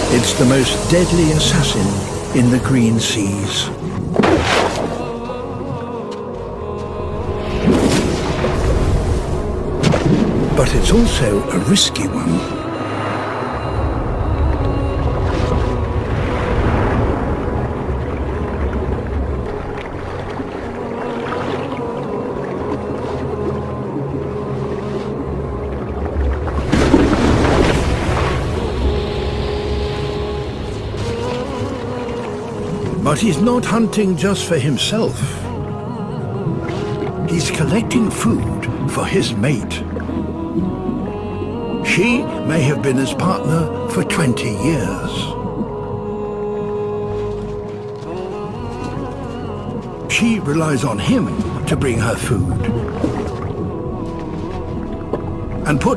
It's the most deadly assassin in the green seas. But it's also a risky one. But he's not hunting just for himself. He's collecting food for his mate. She may have been his partner for 20 years. She relies on him to bring her food and put